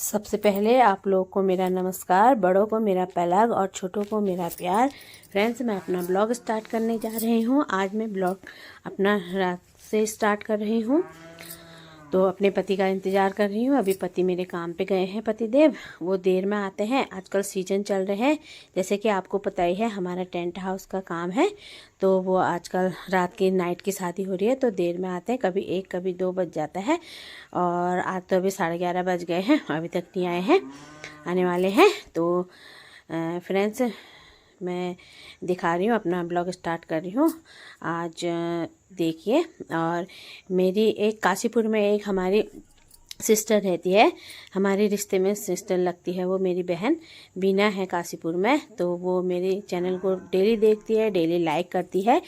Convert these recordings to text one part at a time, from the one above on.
सबसे पहले आप लोग को मेरा नमस्कार, बड़ों को मेरा पैलाग और छोटों को मेरा प्यार। फ्रेंड्स, मैं अपना ब्लॉग स्टार्ट करने जा रही हूँ। आज मैं ब्लॉग अपना रात से स्टार्ट कर रही हूँ, तो अपने पति का इंतज़ार कर रही हूँ। अभी पति मेरे काम पे गए हैं, पति देव, वो देर में आते हैं। आजकल सीजन चल रहे हैं, जैसे कि आपको पता ही है, हमारा टेंट हाउस का काम है, तो वो आजकल रात की नाइट की शादी हो रही है, तो देर में आते हैं। कभी 1 कभी 2 बज जाता है, और आज तो अभी 11:30 बज गए हैं, अभी तक नहीं आए हैं, आने वाले हैं। तो फ्रेंड्स, मैं दिखा रही हूँ, अपना ब्लॉग स्टार्ट कर रही हूँ आज। देखिए, और मेरी एक काशीपुर में एक हमारी सिस्टर रहती है, हमारे रिश्ते में सिस्टर लगती है, वो मेरी बहन बीना है काशीपुर में। तो वो मेरे चैनल को डेली देखती है, डेली लाइक करती है,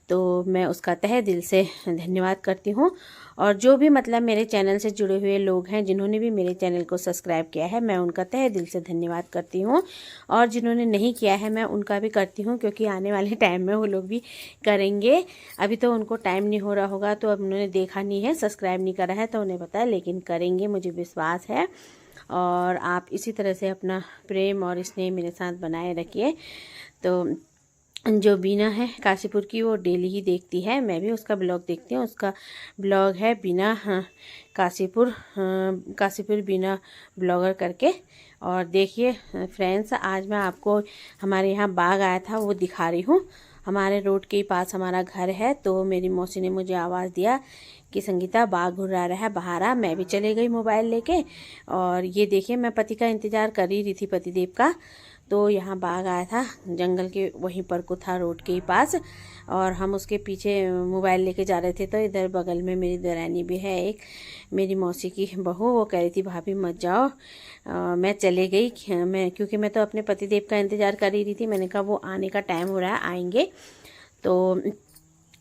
तो मैं उसका तहे दिल से धन्यवाद करती हूँ। और जो भी मतलब मेरे चैनल से जुड़े हुए लोग हैं, जिन्होंने भी मेरे चैनल को सब्सक्राइब किया है, मैं उनका तहे दिल से धन्यवाद करती हूँ। और जिन्होंने नहीं किया है, मैं उनका भी करती हूँ, क्योंकि आने वाले टाइम में वो लोग भी करेंगे। अभी तो उनको टाइम नहीं हो रहा होगा, तो अब उन्होंने देखा नहीं है, सब्सक्राइब नहीं करा है, तो उन्हें पता है, लेकिन करेंगे, मुझे विश्वास है। और आप इसी तरह से अपना प्रेम और स्नेह मेरे साथ बनाए रखिए। तो जो बीना है काशीपुर की, वो डेली ही देखती है, मैं भी उसका ब्लॉग देखती हूँ। उसका ब्लॉग है बीना काशीपुर बीना ब्लॉगर करके। और देखिए फ्रेंड्स, आज मैं आपको हमारे यहाँ बाग आया था, वो दिखा रही हूँ। हमारे रोड के पास हमारा घर है, तो मेरी मौसी ने मुझे आवाज़ दिया कि संगीता, बाग घुरा रहा है, बाहर आ। मैं भी चले गई मोबाइल लेके। और ये देखिए, मैं पति का इंतज़ार कर ही रही थी, पतिदेव का। तो यहाँ बाग आया था, जंगल के वहीं पर को था, रोड के ही पास, और हम उसके पीछे मोबाइल लेके जा रहे थे। तो इधर बगल में मेरी देरानी भी है, एक मेरी मौसी की बहू, वो कह रही थी भाभी मत जाओ। मैं चले गई, क्योंकि मैं तो अपने पतिदेव का इंतज़ार कर ही रही थी। मैंने कहा वो आने का टाइम हो रहा है, आएंगे। तो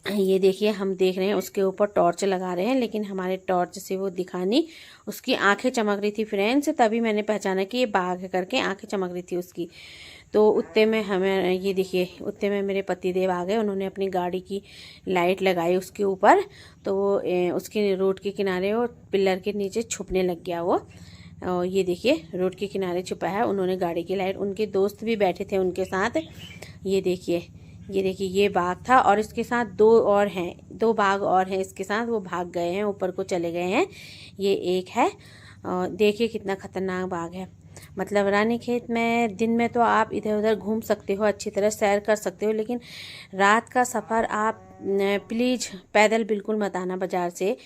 ये देखिए, हम देख रहे हैं, उसके ऊपर टॉर्च लगा रहे हैं, लेकिन हमारे टॉर्च से वो दिखा नहीं। उसकी आंखें चमक रही थी फ्रेंड्स, तभी मैंने पहचाना कि ये बाघ है करके, आंखें चमक रही थी उसकी। तो उतने में हमें, ये देखिए, उतने में मेरे पतिदेव आ गए। उन्होंने अपनी गाड़ी की लाइट लगाई उसके ऊपर, तो वो उसके रोड के किनारे, वो पिलर के नीचे छुपने लग गया वो। और ये देखिए, रोड के किनारे छुपा है। उन्होंने गाड़ी की लाइट, उनके दोस्त भी बैठे थे उनके साथ। ये देखिए, ये बाघ था, और इसके साथ 2 बाघ और हैं इसके साथ। वो भाग गए हैं, ऊपर को चले गए हैं। ये एक है, और देखिए कितना खतरनाक बाघ है। मतलब रानीखेत में दिन में तो आप इधर उधर घूम सकते हो, अच्छी तरह सैर कर सकते हो, लेकिन रात का सफ़र आप प्लीज़ पैदल बिल्कुल मत आना। बाज़ार से,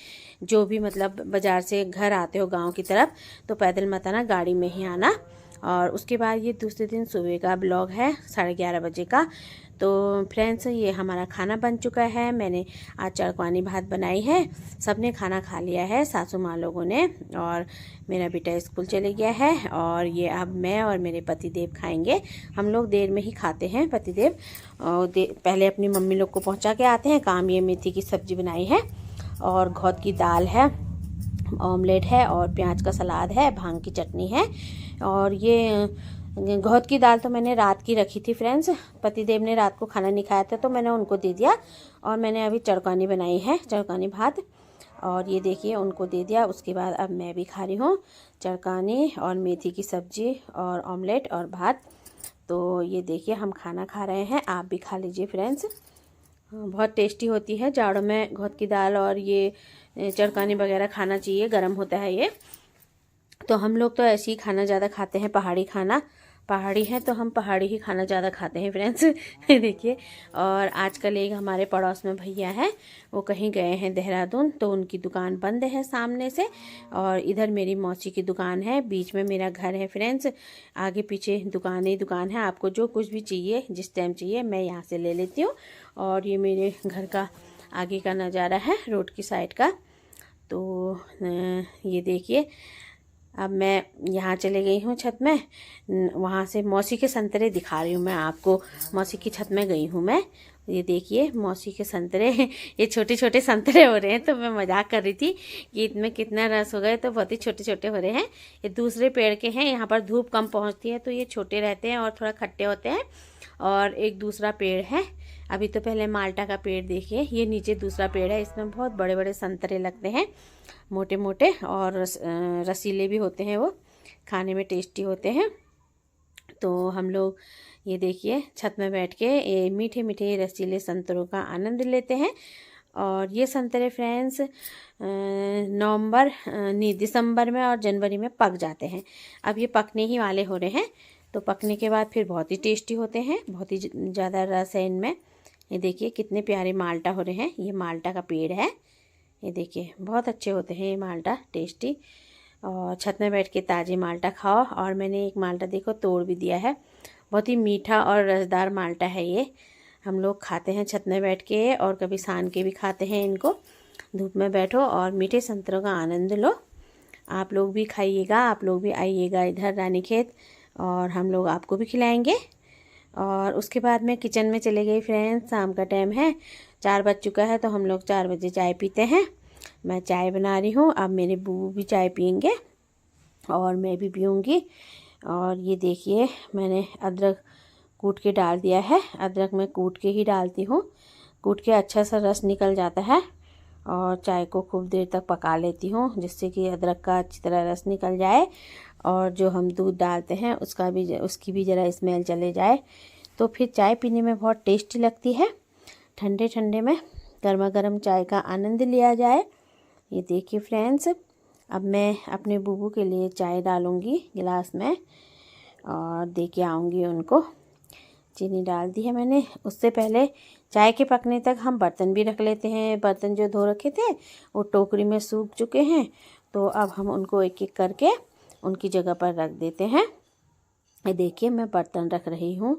जो भी मतलब बाज़ार से घर आते हो गांव की तरफ, तो पैदल मत आना, गाड़ी में ही आना। और उसके बाद ये दूसरे दिन सुबह का ब्लॉग है, 11:30 बजे का। तो फ्रेंड्स, ये हमारा खाना बन चुका है। मैंने आज चड़कवानी भात बनाई है, सबने खाना खा लिया है, सासू माँ लोगों ने, और मेरा बेटा स्कूल चले गया है। और ये अब मैं और मेरे पतिदेव खाएंगे। हम लोग देर में ही खाते हैं, पतिदेव पहले अपनी मम्मी लोग को पहुंचा के आते हैं काम। ये मेथी की सब्जी बनाई है, और घौत की दाल है, ऑमलेट है, और प्याज का सलाद है, भांग की चटनी है। और ये घौत की दाल तो मैंने रात की रखी थी फ्रेंड्स, पतिदेव ने रात को खाना नहीं खाया था, तो मैंने उनको दे दिया। और मैंने अभी चड़कानी बनाई है, चड़कानी भात, और ये देखिए उनको दे दिया। उसके बाद अब मैं भी खा रही हूँ चड़कानी और मेथी की सब्जी और ऑमलेट और भात। तो ये देखिए, हम खाना खा रहे हैं, आप भी खा लीजिए फ्रेंड्स। बहुत टेस्टी होती है जाड़ों में घौत की दाल, और ये चड़कानी वगैरह खाना चाहिए, गर्म होता है ये। तो हम लोग तो ऐसे ही खाना ज़्यादा खाते हैं, पहाड़ी खाना, पहाड़ी है तो हम पहाड़ी ही खाना ज़्यादा खाते हैं फ्रेंड्स। देखिए, और आजकल एक हमारे पड़ोस में भैया हैं, वो कहीं गए हैं देहरादून, तो उनकी दुकान बंद है सामने से। और इधर मेरी मौसी की दुकान है, बीच में मेरा घर है फ्रेंड्स, आगे पीछे दुकान ही दुकान है। आपको जो कुछ भी चाहिए, जिस टाइम चाहिए, मैं यहाँ से ले लेती हूँ। और ये मेरे घर का आगे का नज़ारा है, रोड की साइड का। तो ये देखिए, अब मैं यहाँ चले गई हूँ छत में, वहाँ से मौसी के संतरे दिखा रही हूँ मैं आपको। मौसी की छत में गई हूँ मैं। ये देखिए मौसी के संतरे, ये छोटे छोटे संतरे हो रहे हैं, तो मैं मजाक कर रही थी कि इनमें कितना रस हो गए, तो बहुत ही छोटे छोटे हो रहे हैं। ये दूसरे पेड़ के हैं, यहाँ पर धूप कम पहुँचती है, तो ये छोटे रहते हैं और थोड़ा खट्टे होते हैं। और एक दूसरा पेड़ है, अभी तो पहले माल्टा का पेड़ देखिए, ये नीचे दूसरा पेड़ है, इसमें बहुत बड़े बड़े संतरे लगते हैं, मोटे मोटे, और रसीले भी होते हैं वो। खाने में टेस्टी होते हैं। तो हम लोग ये देखिए छत में बैठ के ये मीठे मीठे रसीले संतरों का आनंद लेते हैं। और ये संतरे फ्रेंड्स नवंबर नहीं दिसंबर में और जनवरी में पक जाते हैं। अब ये पकने ही वाले हो रहे हैं, तो पकने के बाद फिर बहुत ही टेस्टी होते हैं, बहुत ही ज़्यादा रस है इनमें। ये देखिए कितने प्यारे माल्टा हो रहे हैं, ये माल्टा का पेड़ है। ये देखिए बहुत अच्छे होते हैं ये माल्टा, टेस्टी। और छत में बैठ के ताज़ी माल्टा खाओ। और मैंने एक माल्टा देखो तोड़ भी दिया है, बहुत ही मीठा और रसदार माल्टा है ये। हम लोग खाते हैं छत में बैठ के, और कभी सान के भी खाते हैं इनको। धूप में बैठो और मीठे संतरों का आनंद लो। आप लोग भी खाइएगा, आप लोग भी आइएगा इधर रानीखेत, और हम लोग आपको भी खिलाएंगे। और उसके बाद मैं किचन में चले गई फ्रेंड्स। शाम का टाइम है, 4 बज चुका है, तो हम लोग 4 बजे चाय पीते हैं। मैं चाय बना रही हूँ, अब मेरे बूबू भी चाय पियेंगे और मैं भी पीऊँगी। और ये देखिए मैंने अदरक कूट के डाल दिया है। अदरक मैं कूट के ही डालती हूँ, कूट के अच्छा सा रस निकल जाता है। और चाय को खूब देर तक पका लेती हूँ, जिससे कि अदरक का अच्छी तरह रस निकल जाए, और जो हम दूध डालते हैं उसकी भी ज़रा स्मेल चले जाए, तो फिर चाय पीने में बहुत टेस्टी लगती है। ठंडे ठंडे में गर्मा गर्म चाय का आनंद लिया जाए। ये देखिए फ्रेंड्स, अब मैं अपने बूबू के लिए चाय डालूँगी गिलास में, और दे के आऊँगी उनको। चीनी डाल दी है मैंने। उससे पहले चाय के पकने तक हम बर्तन भी रख लेते हैं। बर्तन जो धो रखे थे वो टोकरी में सूख चुके हैं, तो अब हम उनको एक एक करके उनकी जगह पर रख देते हैं। ये देखिए मैं बर्तन रख रही हूँ,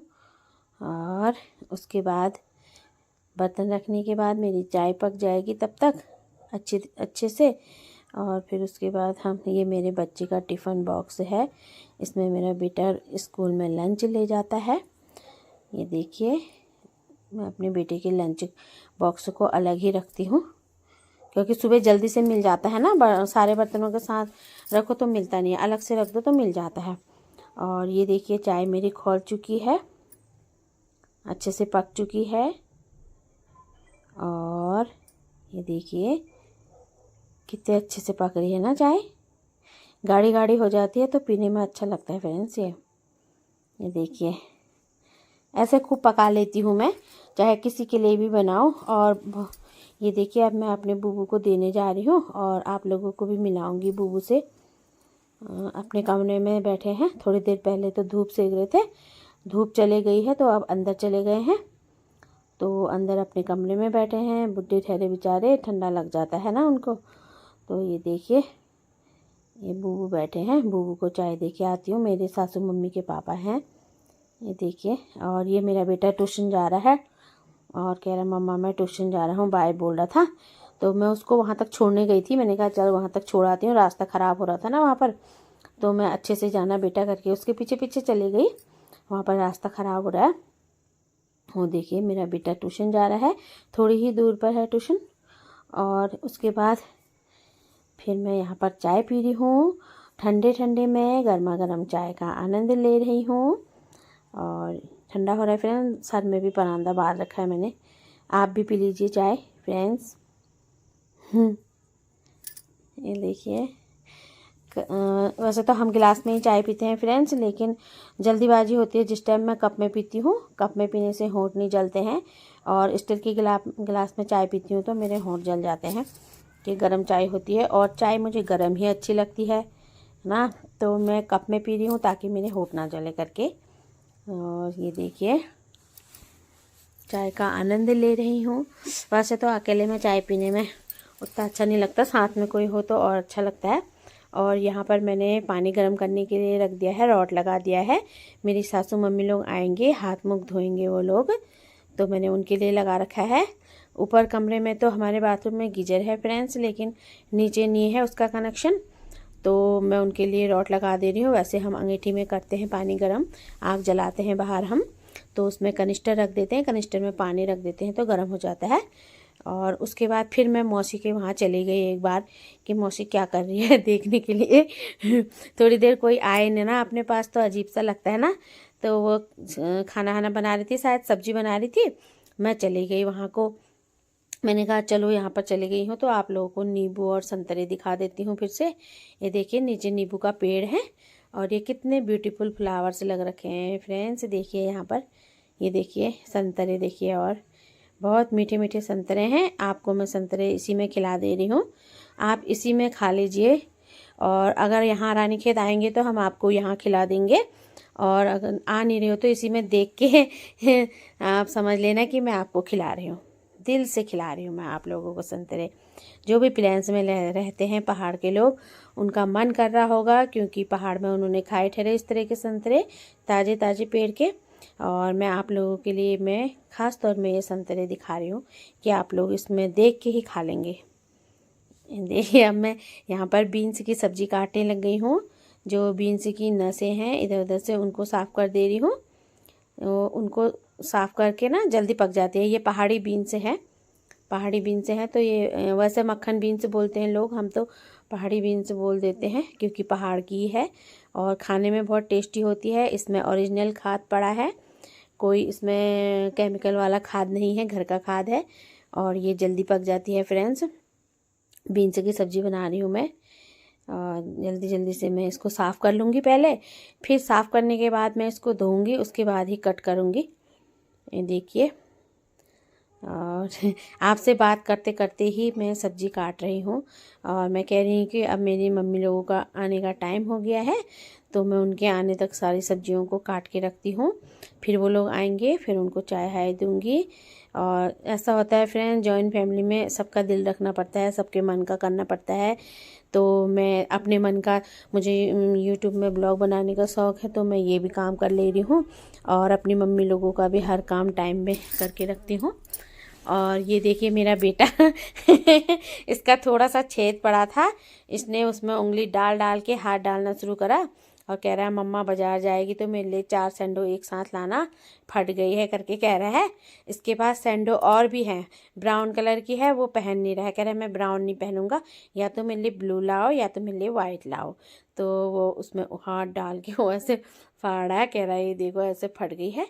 और उसके बाद बर्तन रखने के बाद मेरी चाय पक जाएगी तब तक अच्छे से। और फिर उसके बाद हम, ये मेरे बच्चे का टिफ़िन बॉक्स है, इसमें मेरा बेटा स्कूल में लंच ले जाता है। ये देखिए मैं अपने बेटे के लंच बॉक्स को अलग ही रखती हूँ, क्योंकि सुबह जल्दी से मिल जाता है ना, सारे बर्तनों के साथ रखो तो मिलता नहीं है, अलग से रख दो तो मिल जाता है। और ये देखिए चाय मेरी खौल चुकी है, अच्छे से पक चुकी है। और ये देखिए कितने अच्छे से पक रही है ना चाय, गाढ़ी गाढ़ी हो जाती है तो पीने में अच्छा लगता है फ्रेंड्स। ये देखिए ऐसे खूब पका लेती हूँ मैं, चाहे किसी के लिए भी बनाओ। और ये देखिए अब मैं अपने बूबू को देने जा रही हूँ, और आप लोगों को भी मिलाऊंगी बूबू से। अपने कमरे में बैठे हैं, थोड़ी देर पहले तो धूप सेक रहे थे, धूप चले गई है तो अब अंदर चले गए हैं। तो अंदर अपने कमरे में बैठे हैं, बुड्ढे ठहरे बेचारे, ठंडा लग जाता है ना उनको। तो ये देखिए ये बूबू बैठे हैं, बूबू को चाय दे के आती हूँ। मेरे सासू मम्मी के पापा हैं, ये देखिए। और ये मेरा बेटा ट्यूशन जा रहा है, और कह रहा मम्मा मैं ट्यूशन जा रहा हूँ, बाय बोल रहा था। तो मैं उसको वहाँ तक छोड़ने गई थी, मैंने कहा चल वहाँ तक छोड़ आती हूँ, रास्ता ख़राब हो रहा था ना वहाँ पर, तो मैं अच्छे से जाना बेटा करके उसके पीछे पीछे चली गई। वहाँ पर रास्ता ख़राब हो रहा है। वो देखिए मेरा बेटा ट्यूशन जा रहा है, थोड़ी ही दूर पर है ट्यूशन। और उसके बाद फिर मैं यहाँ पर चाय पी रही हूँ, ठंडे ठंडे में गर्मा गर्म चाय का आनंद ले रही हूँ। और ठंडा हो रहा है फ्रेंड्स, सर में भी परांदा बांध रखा है मैंने। आप भी पी लीजिए चाय फ्रेंड्स। ये देखिए वैसे तो हम गिलास में ही चाय पीते हैं फ्रेंड्स, लेकिन जल्दीबाजी होती है जिस टाइम मैं कप में पीती हूँ। कप में पीने से होंठ नहीं जलते हैं, और स्टील की गिलास में चाय पीती हूँ तो मेरे होंठ जल जाते हैं, कि गर्म चाय होती है। और चाय मुझे गर्म ही अच्छी लगती है ना, तो मैं कप में पी रही हूँ ताकि मेरे होंठ ना जले करके। और ये देखिए चाय का आनंद ले रही हूँ। वैसे तो अकेले में चाय पीने में उतना अच्छा नहीं लगता, साथ में कोई हो तो और अच्छा लगता है। और यहाँ पर मैंने पानी गर्म करने के लिए रख दिया है, रॉड लगा दिया है। मेरी सासू मम्मी लोग आएंगे, हाथ मुख धोएंगे वो लोग, तो मैंने उनके लिए लगा रखा है। ऊपर कमरे में तो हमारे बाथरूम में गीजर है फ्रेंड्स, लेकिन नीचे नहीं है उसका कनेक्शन, तो मैं उनके लिए रॉड लगा दे रही हूँ। वैसे हम अंगीठी में करते हैं पानी गर्म, आग जलाते हैं बाहर हम, तो उसमें कनिस्टर रख देते हैं, कनिस्टर में पानी रख देते हैं तो गर्म हो जाता है। और उसके बाद फिर मैं मौसी के वहाँ चली गई एक बार, कि मौसी क्या कर रही है देखने के लिए। थोड़ी देर कोई आए ना अपने पास तो अजीब सा लगता है ना। तो वो खाना बना रही थी, शायद सब्जी बना रही थी, मैं चली गई वहाँ को। मैंने कहा चलो यहाँ पर चली गई हूँ तो आप लोगों को नींबू और संतरे दिखा देती हूँ फिर से। ये देखिए नीचे नींबू का पेड़ है, और ये कितने ब्यूटीफुल फ्लावर्स लग रखे हैं फ्रेंड्स। देखिए यहाँ पर, ये देखिए संतरे देखिए, और बहुत मीठे मीठे संतरे हैं। आपको मैं संतरे इसी में खिला दे रही हूँ, आप इसी में खा लीजिए। और अगर यहाँ रानीखेत आएंगे तो हम आपको यहाँ खिला देंगे, और अगर आ नहीं रहे हो तो इसी में देख के आप समझ लेना कि मैं आपको खिला रही हूँ, दिल से खिला रही हूँ मैं आप लोगों को संतरे। जो भी प्लेन्स में रहते हैं पहाड़ के लोग, उनका मन कर रहा होगा, क्योंकि पहाड़ में उन्होंने खाए ठहरे इस तरह के संतरे ताज़े ताज़े पेड़ के। और मैं आप लोगों के लिए मैं ख़ास तौर में ये संतरे दिखा रही हूँ कि आप लोग इसमें देख के ही खा लेंगे। देखिए अब मैं यहाँ पर बीन्स की सब्ज़ी काटने लग गई हूँ। जो बीन्स की नसें हैं इधर उधर से उनको साफ़ कर दे रही हूँ। उनको साफ़ करके ना जल्दी पक जाती है। ये पहाड़ी बीन्स हैं, पहाड़ी बीन्स हैं। तो ये वैसे मक्खन बीन्स बोलते हैं लोग, हम तो पहाड़ी बीन्स बोल देते हैं क्योंकि पहाड़ की है और खाने में बहुत टेस्टी होती है। इसमें ओरिजिनल खाद पड़ा है, कोई इसमें केमिकल वाला खाद नहीं है, घर का खाद है और ये जल्दी पक जाती है फ्रेंड्स। बीन्स की सब्ज़ी बना रही हूँ मैं, और जल्दी जल्दी से मैं इसको साफ़ कर लूँगी पहले, फिर साफ़ करने के बाद मैं इसको धोऊँगी, उसके बाद ही कट करूँगी। ये देखिए, और आपसे बात करते करते ही मैं सब्ज़ी काट रही हूँ। और मैं कह रही हूँ कि अब मेरी मम्मी लोगों का आने का टाइम हो गया है, तो मैं उनके आने तक सारी सब्जियों को काट के रखती हूँ। फिर वो लोग आएंगे, फिर उनको चाय हाय दूँगी। और ऐसा होता है फ्रेंड, जॉइंट फैमिली में सबका दिल रखना पड़ता है, सबके मन का करना पड़ता है। तो मैं अपने मन का, मुझे यूट्यूब में ब्लॉग बनाने का शौक़ है, तो मैं ये भी काम कर ले रही हूँ और अपनी मम्मी लोगों का भी हर काम टाइम में करके रखती हूँ। और ये देखिए मेरा बेटा इसका थोड़ा सा छेद पड़ा था, इसने उसमें उंगली डाल डाल के हाथ डालना शुरू करा और कह रहा है मम्मा बाजार जाएगी तो मेरे लिए 4 सैंडो एक साथ लाना, फट गई है करके कह रहा है। इसके पास सैंडो और भी हैं, ब्राउन कलर की है, वो पहन नहीं रहा है, कह रहा है मैं ब्राउन नहीं पहनूंगा, या तो मेरे लिए ब्लू लाओ या तो मेरे लिए वाइट लाओ। तो वो उसमें हाथ डाल के वो ऐसे फाड़ा है, कह रहा है ये देखो ऐसे फट गई है।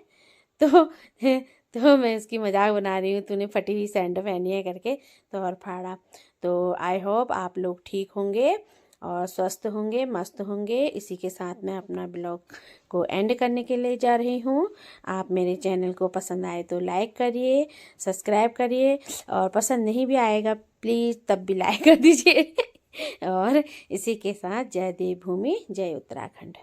तो मैं इसकी मजाक बना रही हूँ, तूने फटी हुई सैंडो पहनी है करके, तो और फाड़ा। तो आई होप आप लोग ठीक होंगे और स्वस्थ होंगे, मस्त होंगे। इसी के साथ मैं अपना ब्लॉग को एंड करने के लिए जा रही हूँ। आप मेरे चैनल को पसंद आए तो लाइक करिए, सब्सक्राइब करिए, और पसंद नहीं भी आएगा प्लीज़ तब भी लाइक कर दीजिए। और इसी के साथ जय देवभूमि, जय उत्तराखंड।